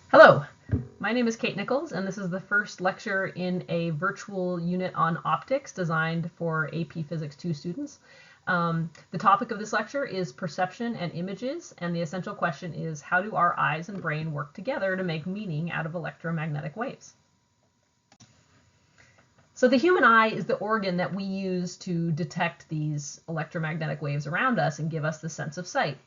Hello, my name is Kate Nichols, and this is the first lecture in a virtual unit on optics designed for AP Physics 2 students. The topic of this lecture is perception and images, and the essential question is, how do our eyes and brain work together to make meaning out of electromagnetic waves? So the human eye is the organ that we use to detect these electromagnetic waves around us and give us the sense of sight.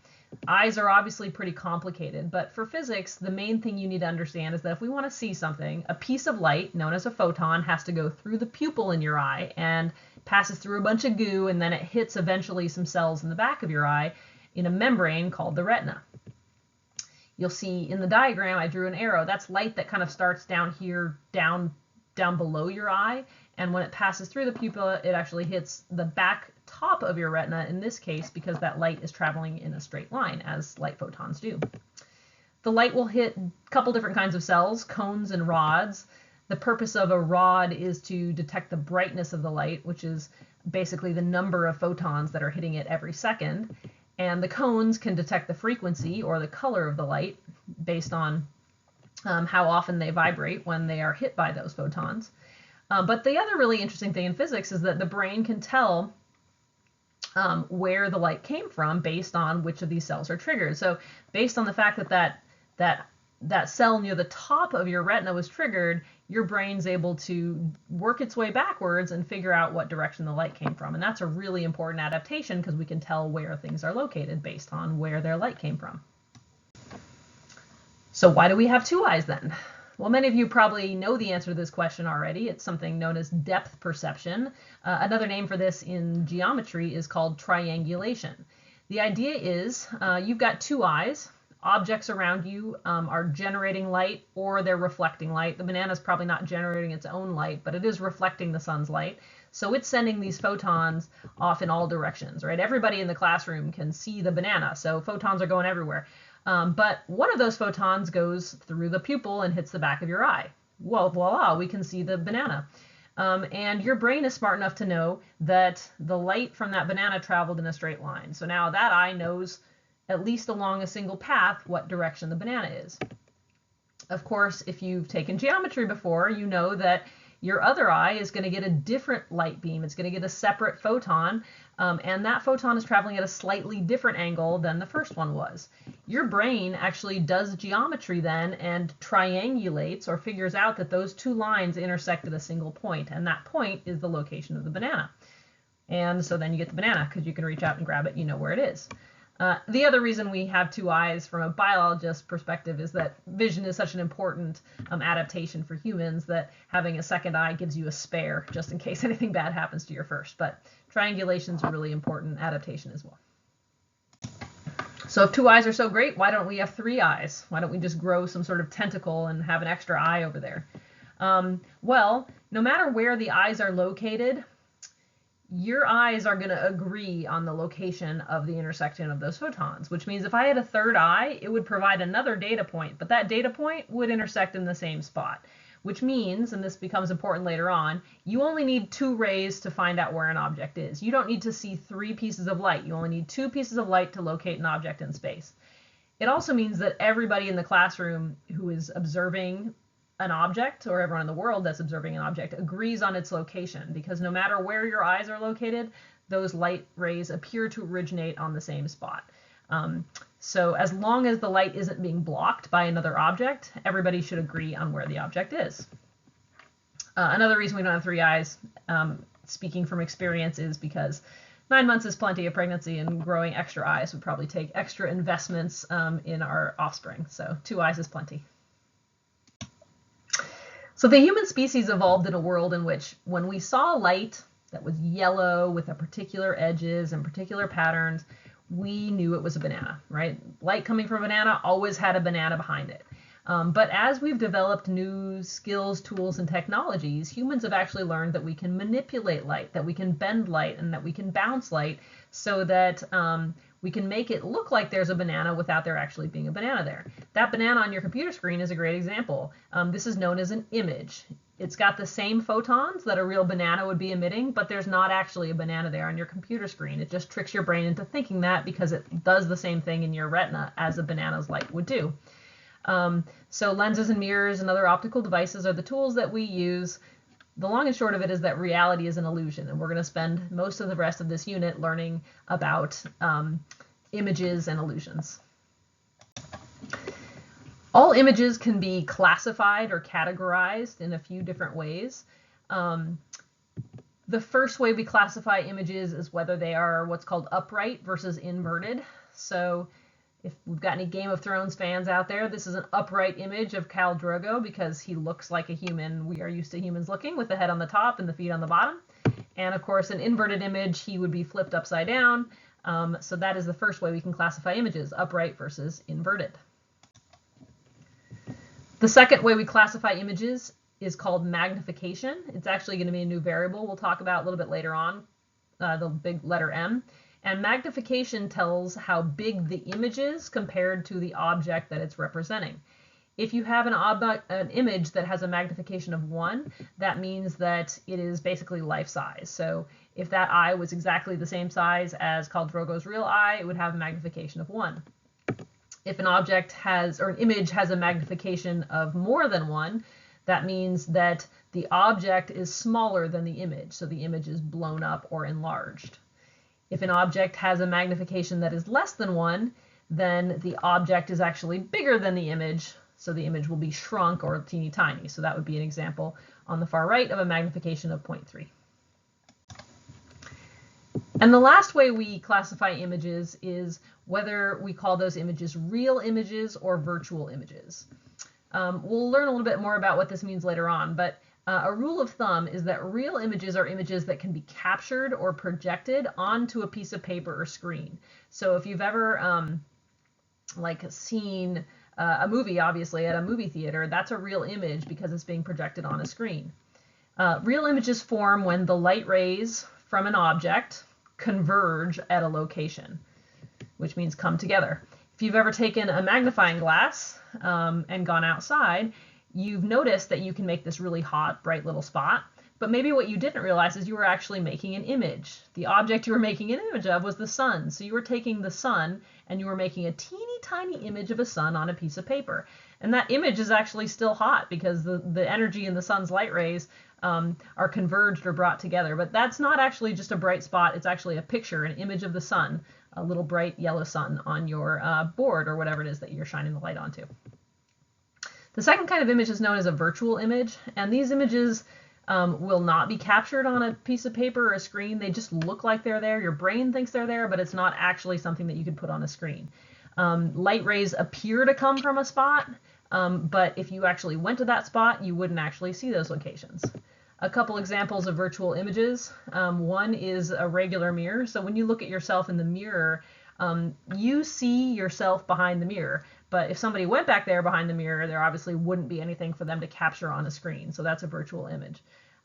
Eyes are obviously pretty complicated, but for physics, the main thing you need to understand is that if we want to see something, a piece of light, known as a photon, has to go through the pupil in your eye and passes through a bunch of goo, and then it hits eventually some cells in the back of your eye in a membrane called the retina. You'll see in the diagram, I drew an arrow. That's light that kind of starts down here, down below your eye, and when it passes through the pupil, it actually hits the back top of your retina in this case because that light is traveling in a straight line as light photons do. The light will hit a couple different kinds of cells, cones and rods. The purpose of a rod is to detect the brightness of the light, which is basically the number of photons that are hitting it every second. And the cones can detect the frequency or the color of the light based on how often they vibrate when they are hit by those photons. But the other really interesting thing in physics is that the brain can tell where the light came from based on which of these cells are triggered. So based on the fact that cell near the top of your retina was triggered, your brain's able to work its way backwards and figure out what direction the light came from. And that's a really important adaptation because we can tell where things are located based on where their light came from. So why do we have two eyes then? Well, many of you probably know the answer to this question already. It's something known as depth perception. Another name for this in geometry is called triangulation. The idea is you've got two eyes. Objects around you are generating light or they're reflecting light. The banana is probably not generating its own light, but it is reflecting the sun's light. So it's sending these photons off in all directions, right? Everybody in the classroom can see the banana, so photons are going everywhere. But one of those photons goes through the pupil and hits the back of your eye. Well, voila, we can see the banana. And your brain is smart enough to know that the light from that banana traveled in a straight line. So now that eye knows, at least along a single path, what direction the banana is. Of course, if you've taken geometry before, you know that your other eye is going to get a different light beam. It's going to get a separate photon, and that photon is traveling at a slightly different angle than the first one was. Your brain actually does geometry then and triangulates or figures out that those two lines intersect at a single point, and that point is the location of the banana. And so then you get the banana because you can reach out and grab it, you know where it is. The other reason we have two eyes from a biologist perspective is that vision is such an important adaptation for humans that having a second eye gives you a spare just in case anything bad happens to your first. But triangulation is a really important adaptation as well. So if two eyes are so great, why don't we have three eyes? Why don't we just grow some sort of tentacle and have an extra eye over there? Well, no matter where the eyes are located, your eyes are going to agree on the location of the intersection of those photons, which means if I had a third eye, it would provide another data point, but that data point would intersect in the same spot, which means, and this becomes important later on, you only need two rays to find out where an object is. You don't need to see three pieces of light. You only need two pieces of light to locate an object in space. It also means that everybody in the classroom who is observing an object, or everyone in the world that's observing an object, agrees on its location, because no matter where your eyes are located, those light rays appear to originate on the same spot. So as long as the light isn't being blocked by another object, everybody should agree on where the object is. Another reason we don't have three eyes, speaking from experience, is because 9 months is plenty of pregnancy, and growing extra eyes would probably take extra investments in our offspring. So 2 eyes is plenty. So the human species evolved in a world in which when we saw light that was yellow with a particular edges and particular patterns, we knew it was a banana, right? Light coming from a banana always had a banana behind it. But as we've developed new skills, tools, and technologies, humans have actually learned that we can manipulate light, that we can bend light, and that we can bounce light so that we can make it look like there's a banana without there actually being a banana there. That banana on your computer screen is a great example. This is known as an image. It's got the same photons that a real banana would be emitting, but there's not actually a banana there on your computer screen. It just tricks your brain into thinking that because it does the same thing in your retina as a banana's light would do. So lenses and mirrors and other optical devices are the tools that we use. The long and short of it is that reality is an illusion, and we're going to spend most of the rest of this unit learning about images and illusions. All images can be classified or categorized in a few different ways. The first way we classify images is whether they are what's called upright versus inverted. So if we've got any Game of Thrones fans out there, this is an upright image of Khal Drogo because he looks like a human we are used to humans looking, with the head on the top and the feet on the bottom. And of course, an inverted image, he would be flipped upside down. So that is the first way we can classify images, upright versus inverted. The second way we classify images is called magnification. It's actually going to be a new variable we'll talk about a little bit later on, the big letter M. And magnification tells how big the image is compared to the object that it's representing. If you have an image that has a magnification of 1, that means that it is basically life size. So if that eye was exactly the same size as Khal Drogo's real eye, it would have a magnification of 1. If an object has, or an image has a magnification of more than 1, that means that the object is smaller than the image, so the image is blown up or enlarged. If an object has a magnification that is less than 1, then the object is actually bigger than the image, so the image will be shrunk or teeny tiny. So that would be an example on the far right of a magnification of 0.3. And the last way we classify images is whether we call those images real images or virtual images. We'll learn a little bit more about what this means later on, but a rule of thumb is that real images are images that can be captured or projected onto a piece of paper or screen. So if you've ever seen a movie, obviously, at a movie theater, that's a real image because it's being projected on a screen. Real images form when the light rays from an object converge at a location, which means come together. If you've ever taken a magnifying glass and gone outside, you've noticed that you can make this really hot, bright little spot, but maybe what you didn't realize is you were actually making an image. The object you were making an image of was the sun. So you were taking the sun and you were making a teeny tiny image of a sun on a piece of paper. And that image is actually still hot because the energy in the sun's light rays are converged or brought together. But that's not actually just a bright spot. It's actually a picture, an image of the sun, a little bright yellow sun on your board or whatever it is that you're shining the light onto. The second kind of image is known as a virtual image, and these images will not be captured on a piece of paper or a screen. They just look like they're there. Your brain thinks they're there, but it's not actually something that you could put on a screen. Light rays appear to come from a spot, but if you actually went to that spot, you wouldn't actually see those locations. A couple examples of virtual images. One is a regular mirror. So when you look at yourself in the mirror, you see yourself behind the mirror. But if somebody went back there behind the mirror, there obviously wouldn't be anything for them to capture on a screen. So that's a virtual image.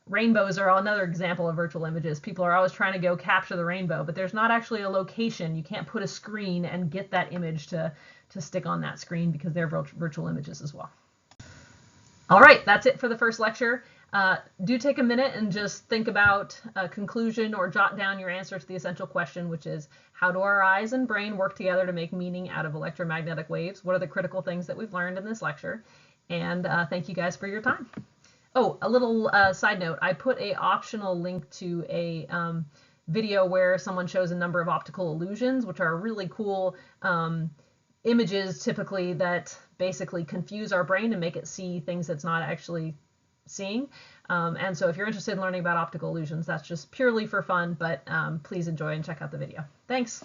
Rainbows are another example of virtual images. People are always trying to go capture the rainbow, but there's not actually a location. You can't put a screen and get that image to stick on that screen because they're virtual images as well. All right, that's it for the first lecture. Do take a minute and just think about a conclusion or jot down your answer to the essential question, which is, how do our eyes and brain work together to make meaning out of electromagnetic waves? What are the critical things that we've learned in this lecture? And thank you guys for your time. Oh, a little side note, I put an optional link to a video where someone shows a number of optical illusions, which are really cool images typically that basically confuse our brain and make it see things it's not actually seeing. And so if you're interested in learning about optical illusions, that's just purely for fun, but please enjoy and check out the video. Thanks.